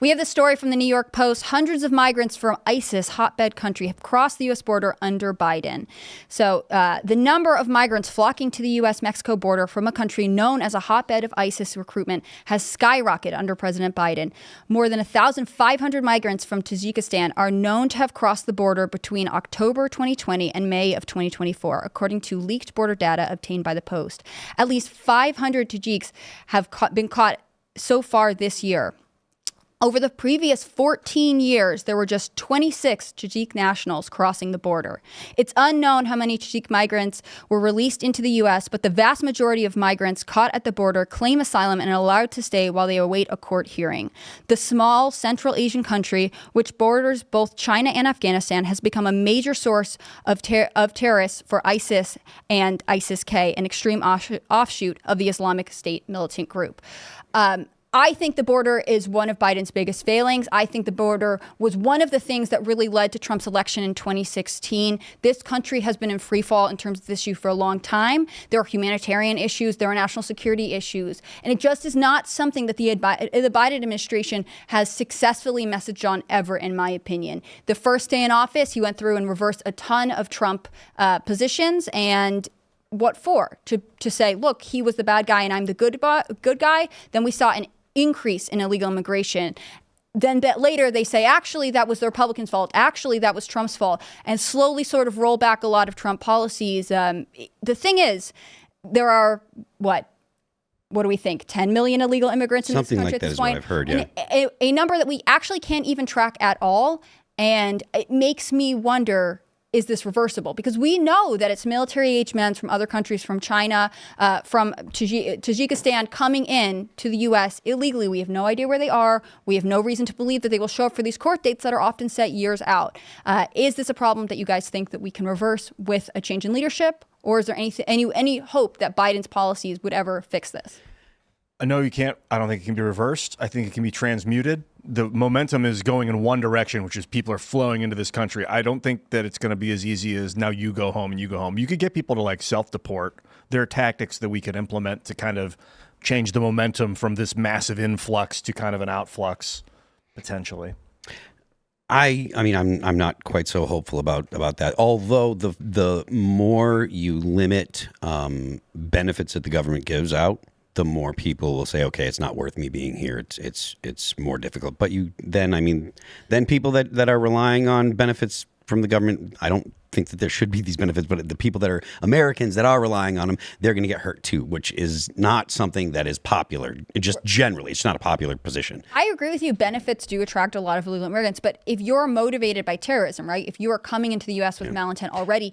We have the story from the New York Post. Hundreds of migrants from ISIS hotbed country have crossed the U.S. border under Biden. So the number of migrants flocking to the U.S.-Mexico border from a country known as a hotbed of ISIS recruitment has skyrocketed under President Biden. More than 1,500 migrants from Tajikistan are known to have crossed the border between October 2020 and May of 2024, according to leaked border data obtained by the Post. At least 500 Tajiks have been caught so far this year. Over the previous 14 years, there were just 26 Tajik nationals crossing the border. It's unknown how many Tajik migrants were released into the U.S., but the vast majority of migrants caught at the border claim asylum and are allowed to stay while they await a court hearing. The small Central Asian country, which borders both China and Afghanistan, has become a major source of terrorists for ISIS and ISIS-K, an extreme offshoot of the Islamic State militant group. I think the border is one of Biden's biggest failings. I think the border was one of the things that really led to Trump's election in 2016. This country has been in free fall in terms of this issue for a long time. There are humanitarian issues. There are national security issues. And it just is not something that the Biden administration has successfully messaged on ever, in my opinion. The first day in office, he went through and reversed a ton of Trump positions, and what for? To say, look, he was the bad guy and I'm the good guy. Then we saw an increase in illegal immigration. Then later they say, actually, that was the Republicans' fault. Actually, that was Trump's fault. And slowly sort of roll back a lot of Trump policies. The thing is, there are, what do we think, 10 million illegal immigrants in this country like at this is point? What I've heard, yeah. A number that we actually can't even track at all. And it makes me wonder, is this reversible? Because we know that it's military-age men from other countries, from China, from Tajikistan, coming in to the U.S. illegally. We have no idea where they are. We have no reason to believe that they will show up for these court dates that are often set years out. Is this a problem that you guys think that we can reverse with a change in leadership? Or is there any hope that Biden's policies would ever fix this? No, you can't. I don't think it can be reversed. I think it can be transmuted. The momentum is going in one direction, which is people are flowing into this country. I don't think that it's going to be as easy as now you go home and you go home. You could get people to like self-deport. There are tactics that we could implement to kind of change the momentum from this massive influx to kind of an outflux, potentially. I mean, I'm not quite so hopeful about that. Although the more you limit benefits that the government gives out, the more people will say, okay, it's not worth me being here. It's more difficult. But then people that are relying on benefits from the government, I don't think that there should be these benefits, but the people that are Americans that are relying on them, they're going to get hurt too, which is not something that is popular. Generally, it's not a popular position. I agree with you. Benefits do attract a lot of illegal immigrants, but if you're motivated by terrorism, right? If you are coming into the U.S. with malintent already,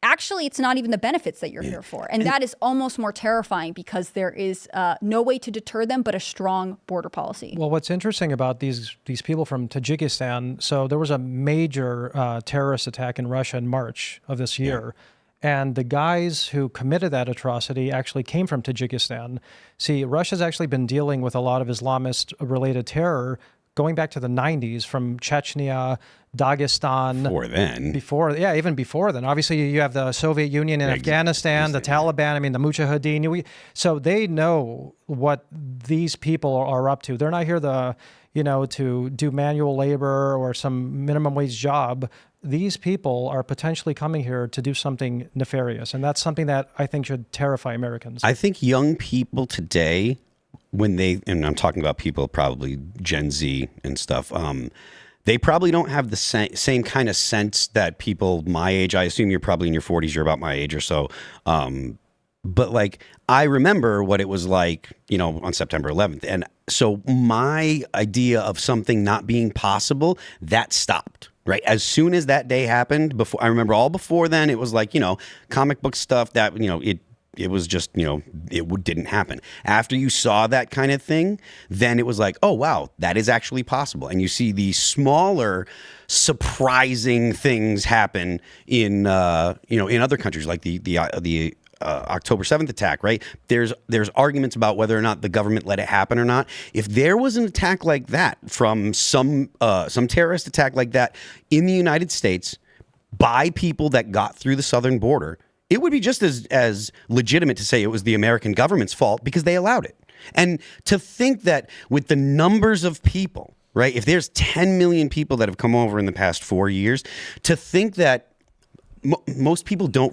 actually, it's not even the benefits that you're here for. And that is almost more terrifying because there is no way to deter them but a strong border policy. Well, what's interesting about these people from Tajikistan, so there was a major terrorist attack in Russia in March of this year. And the guys who committed that atrocity actually came from Tajikistan. See, Russia's actually been dealing with a lot of Islamist-related terror going back to the 90s, from Chechnya, Dagestan. Even before then. Obviously, you have the Soviet Union in Afghanistan, the Taliban, the Mujahideen. So they know what these people are up to. They're not here to do manual labor or some minimum wage job. These people are potentially coming here to do something nefarious. And that's something that I think should terrify Americans. I think young people today, and I'm talking about people probably Gen Z and stuff, they probably don't have the same kind of sense that people my age, I assume you're probably in your 40s, you're about my age or so. But like, I remember what it was like, on September 11th. And so my idea of something not being possible, that stopped. Right. As soon as that day happened, I remember all before then, it was like, comic book stuff that, it was just, it didn't happen. After you saw that kind of thing, then it was like, oh, wow, that is actually possible. And you see the smaller, surprising things happen in other countries, like the October 7th attack, right? There's arguments about whether or not the government let it happen or not. If there was an attack like that from some terrorist attack like that in the United States by people that got through the southern border, it would be just as legitimate to say it was the American government's fault because they allowed it. And to think that with the numbers of people right? If there's 10 million people that have come over in the past 4 years, to think that most people can't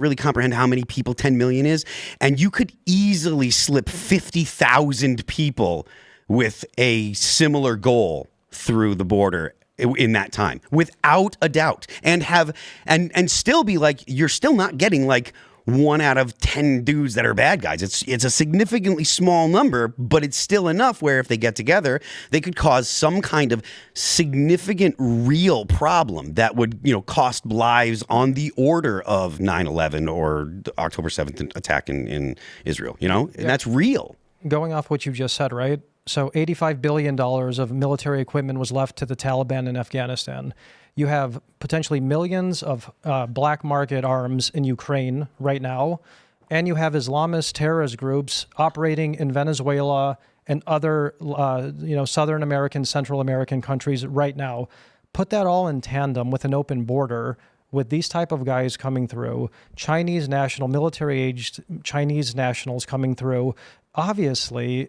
really comprehend how many people 10 million is. And you could easily slip 50,000 people with a similar goal through the border in that time, without a doubt, and still be like, you're still not getting like 1 out of 10 dudes that are bad guys. It's a significantly small number, but it's still enough where if they get together, they could cause some kind of significant real problem that would, cost lives on the order of 9/11 or the October 7th attack in Israel, and that's real. Going off what you just said, right? So $85 billion of military equipment was left to the Taliban in Afghanistan. You have potentially millions of black market arms in Ukraine right now, and you have Islamist terrorist groups operating in Venezuela and other, Southern American, Central American countries right now. Put that all in tandem with an open border, with these type of guys coming through, military-aged Chinese nationals coming through. Obviously,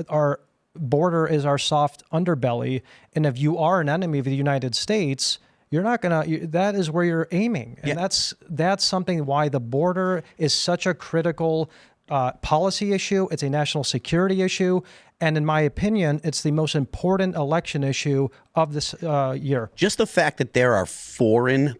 our border is our soft underbelly, and if you are an enemy of the United States, you're not that is where you're aiming, and that's something why the border is such a critical policy issue. It's a national security issue, and in my opinion, it's the most important election issue of this year. Just the fact that there are foreign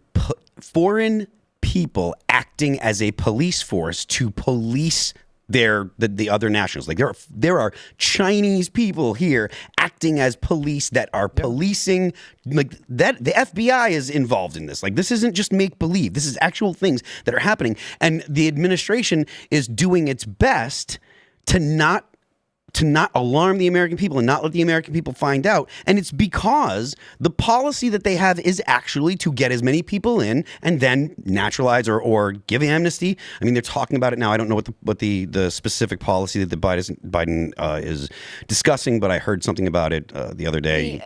people acting as a police force to police the other nationals. Like there are Chinese people here acting as police that are policing, like that. The FBI is involved in this. Like, this isn't just make believe. This is actual things that are happening, and the administration is doing its best to not alarm the American people and not let the American people find out. And it's because the policy that they have is actually to get as many people in and then naturalize or give amnesty. I mean, they're talking about it now. I don't know what the specific policy that Biden is discussing, but I heard something about it the other day.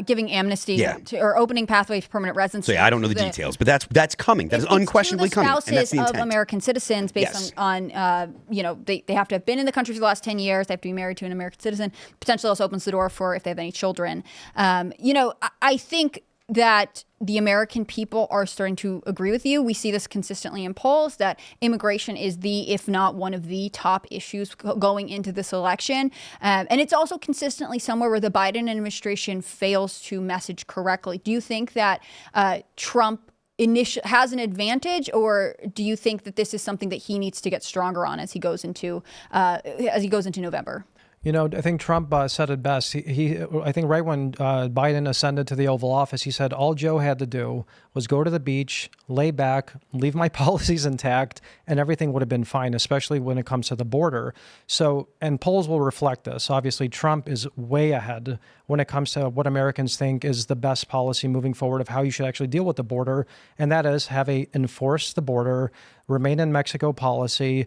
Giving amnesty or opening pathways for permanent residency. So I don't know the details, but that's coming. That is unquestionably coming. And that's the intent. Of American citizens based on they have to have been in the country for the last 10 years. They have to be married to an American citizen. Potentially also opens the door for if they have any children. I think that the American people are starting to agree with you. We see this consistently in polls that immigration is if not one of the top issues going into this election. And it's also consistently somewhere where the Biden administration fails to message correctly. Do you think that Trump has an advantage, or do you think that this is something that he needs to get stronger on as he goes into November? I think Trump said it best. I think right when Biden ascended to the Oval Office, he said all Joe had to do was go to the beach, lay back, leave my policies intact, and everything would have been fine, especially when it comes to the border. So, and polls will reflect this. Obviously, Trump is way ahead when it comes to what Americans think is the best policy moving forward of how you should actually deal with the border, and that is enforce the border, remain in Mexico policy,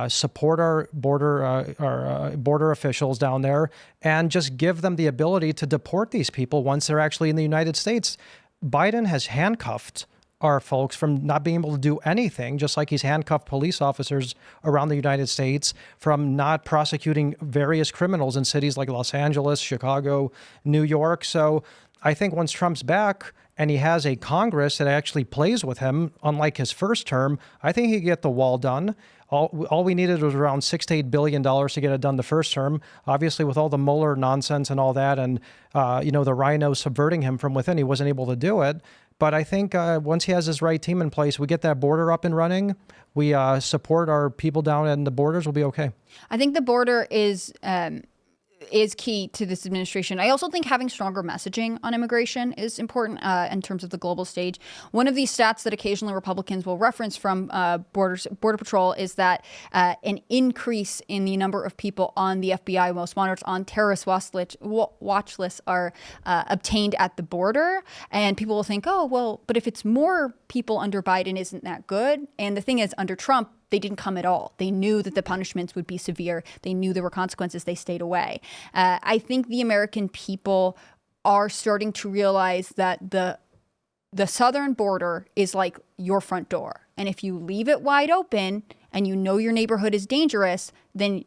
support our border officials down there, and just give them the ability to deport these people once they're actually in the United States. Biden has handcuffed our folks from not being able to do anything, just like he's handcuffed police officers around the United States from not prosecuting various criminals in cities like Los Angeles, Chicago, New York. So I think once Trump's back and he has a Congress that actually plays with him, unlike his first term, I think he can get the wall done. All we needed was around $6 to $8 billion to get it done the first term. Obviously, with all the Mueller nonsense and all that, and the rhino subverting him from within, he wasn't able to do it. But I think once he has his right team in place, we get that border up and running. We support our people down in the borders. We'll be okay. I think the border is key to this administration. I also think having stronger messaging on immigration is important in terms of the global stage. One of these stats that occasionally Republicans will reference from Border Patrol is that an increase in the number of people on the FBI most wanted on terrorist watch lists are obtained at the border. And people will think, oh, well, but if it's more people under Biden, isn't that good? And the thing is, under Trump, they didn't come at all. They knew that the punishments would be severe. They knew there were consequences. They stayed away. I think the American people are starting to realize that the southern border is like your front door. And if you leave it wide open and you know your neighborhood is dangerous, then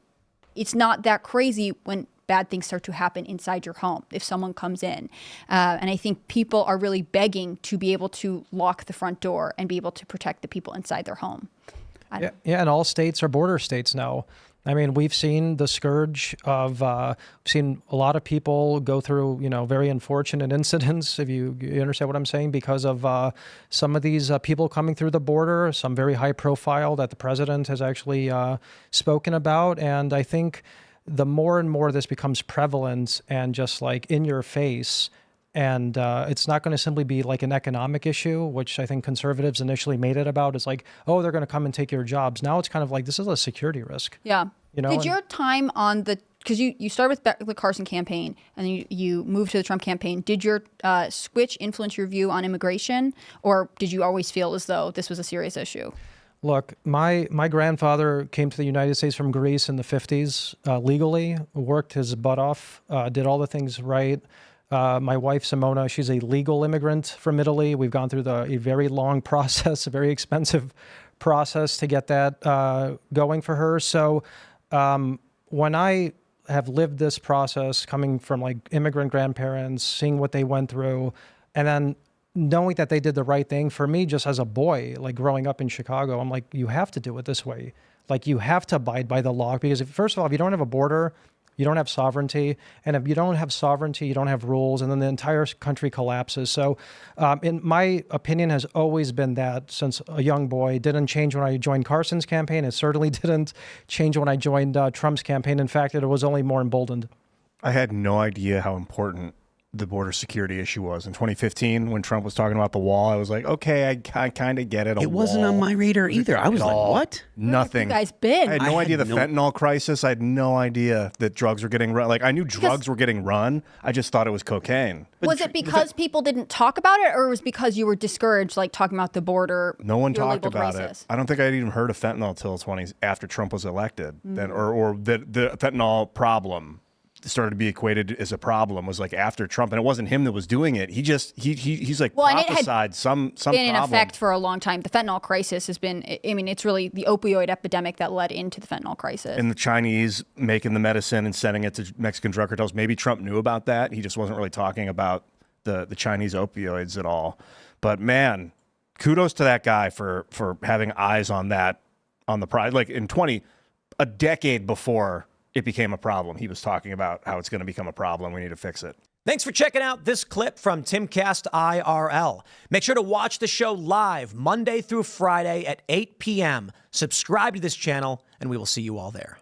it's not that crazy when bad things start to happen inside your home if someone comes in. And I think people are really begging to be able to lock the front door and be able to protect the people inside their home. Yeah, and all states are border states now. I mean, we've seen the scourge of, we've seen a lot of people go through, very unfortunate incidents, if you understand what I'm saying, because of some of these people coming through the border, some very high profile that the president has actually spoken about. And I think the more and more this becomes prevalent and just like in your face, and it's not going to simply be like an economic issue, which I think conservatives initially made it about. It's like, oh, they're going to come and take your jobs. Now it's kind of like, this is a security risk. Yeah. Did your time on because you started with the Carson campaign and then you moved to the Trump campaign. Did your switch influence your view on immigration, or did you always feel as though this was a serious issue? Look, my grandfather came to the United States from Greece in the 50s legally, worked his butt off, did all the things right. My wife, Simona, she's a legal immigrant from Italy. We've gone through a very long process, a very expensive process to get that going for her. So when I have lived this process coming from like immigrant grandparents, seeing what they went through, and then knowing that they did the right thing, for me, just as a boy, like growing up in Chicago, I'm like, you have to do it this way. Like you have to abide by the law, because first of all, if you don't have a border, you don't have sovereignty. And if you don't have sovereignty, you don't have rules. And then the entire country collapses. So in my opinion has always been that since a young boy. Didn't change when I joined Carson's campaign. It certainly didn't change when I joined Trump's campaign. In fact, it was only more emboldened. I had no idea how important the border security issue was. In 2015, when Trump was talking about the wall, I was like, okay, I kind of get it. It wasn't on my radar either. I was like, what? Nothing. Where have you guys been? I had no idea the fentanyl crisis. I had no idea that drugs were getting run. Like, I knew drugs were getting run. I just thought it was cocaine. Was it because people didn't talk about it, or was it because you were discouraged, like talking about the border? No one talked about racist? it. I don't think I'd even heard of fentanyl until after Trump was elected. Then, or the fentanyl problem started to be equated as a problem was like after Trump, and it wasn't him that was doing it. He's like prophesied some been problem. in effect for a long time. The fentanyl crisis has been, I mean, it's really the opioid epidemic that led into the fentanyl crisis. And the Chinese making the medicine and sending it to Mexican drug cartels. Maybe Trump knew about that. He just wasn't really talking about the Chinese opioids at all. But man, kudos to that guy for having eyes on that, on the prize. Like a decade before it became a problem, he was talking about how it's going to become a problem. We need to fix it. Thanks for checking out this clip from Timcast IRL. Make sure to watch the show live Monday through Friday at 8 p.m. Subscribe to this channel, and we will see you all there.